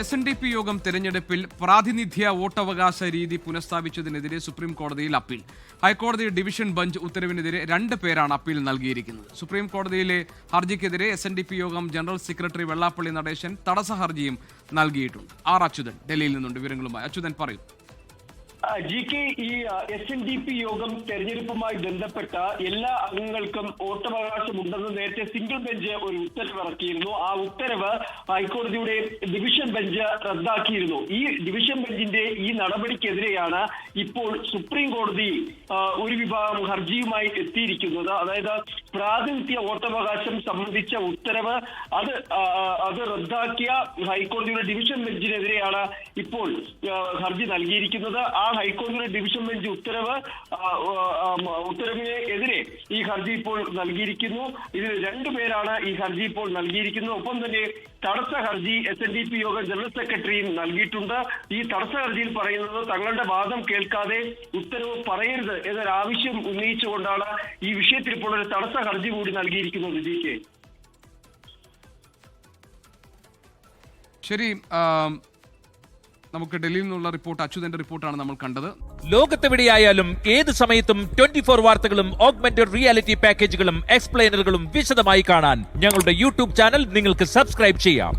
SNDP യോഗം തെരഞ്ഞെടുപ്പിൽ പ്രാതിനിധ്യ വോട്ടവകാശ രീതി പുനഃസ്ഥാപിച്ചതിനെതിരെ സുപ്രീം കോടതിയിൽ അപ്പീൽ. ഹൈക്കോടതി ഡിവിഷൻ ബെഞ്ച് ഉത്തരവിനെതിരെ 2 പേരാണ് അപ്പീൽ നൽകിയിരിക്കുന്നത്. സുപ്രീം കോടതിയിലെ ഹർജിക്കെതിരെ SNDP യോഗം ജനറൽ സെക്രട്ടറി വെള്ളാപ്പള്ളി നടേശൻ തടസ്സ ഹർജിയും നൽകിയിട്ടുണ്ട്. ആർ അച്യുതൻ ഡൽഹിയിൽ നിന്നുണ്ട് വിവരങ്ങളുമായി. അച്യുതൻ പറയൂ. GK, ഈ SNDP യോഗം തെരഞ്ഞെടുപ്പുമായി ബന്ധപ്പെട്ട എല്ലാ അംഗങ്ങൾക്കും വോട്ടവകാശമുണ്ടെന്ന് നേരത്തെ സിംഗിൾ ബെഞ്ച് ഒരു ഉത്തരവ് ഇറക്കിയിരുന്നു. ആ ഉത്തരവ് ഹൈക്കോടതിയുടെ ഡിവിഷൻ ബെഞ്ച് റദ്ദാക്കിയിരുന്നു. ഈ ഡിവിഷൻ ബെഞ്ചിന്റെ ഈ നടപടിക്കെതിരെയാണ് ഇപ്പോൾ സുപ്രീം കോടതി ഒരു വിഭാഗം ഹർജിയുമായി എത്തിയിരിക്കുന്നത്. അതായത് പ്രാതിനിധ്യ വോട്ടവകാശം സംബന്ധിച്ച ഉത്തരവ് അത് റദ്ദാക്കിയ ഹൈക്കോടതിയുടെ ഡിവിഷൻ ബെഞ്ചിനെതിരെയാണ് ഇപ്പോൾ ഹർജി നൽകിയിരിക്കുന്നത്. ആ ഹൈക്കോടതിയുടെ ഡിവിഷൻ ബെഞ്ച് ഉത്തരവിനെതിരെ ഈ ഹർജി ഇപ്പോൾ നൽകിയിരിക്കുന്നു. ഇതിൽ 2 പേരാണ് ഈ ഹർജി ഇപ്പോൾ നൽകിയിരിക്കുന്നത്. ഒപ്പം തന്നെ തടസ്സ ഹർജി SNDP യോഗം ജനറൽ സെക്രട്ടറിയും നൽകിയിട്ടുണ്ട്. ഈ തടസ്സ ഹർജിയിൽ പറയുന്നത് തങ്ങളുടെ വാദം കേൾക്കാതെ ഉത്തരവ് പറയരുത് എന്നൊരാവശ്യം ഉന്നയിച്ചുകൊണ്ടാണ് ഈ വിഷയത്തിൽ ഇപ്പോൾ ഒരു തടസ്സ ഹർജി കൂടി നൽകിയിരിക്കുന്നത്. GK, ശരി, നമുക്ക് ഡൽഹിയിൽ നിന്നുള്ള റിപ്പോർട്ട്, അച്യുതന്റെ റിപ്പോർട്ടാണ് നമ്മൾ കണ്ടത്. ലോകത്തെവിടെയായാലും ഏത് സമയത്തും 24 വാർത്തകളും ഓഗ്മെന്റഡ് റിയാലിറ്റി പാക്കേജുകളും എക്സ്പ്ലെയിനറുകളും വിശദമായി കാണാൻ ഞങ്ങളുടെ യൂട്യൂബ് ചാനൽ നിങ്ങൾക്ക് സബ്സ്ക്രൈബ് ചെയ്യാം.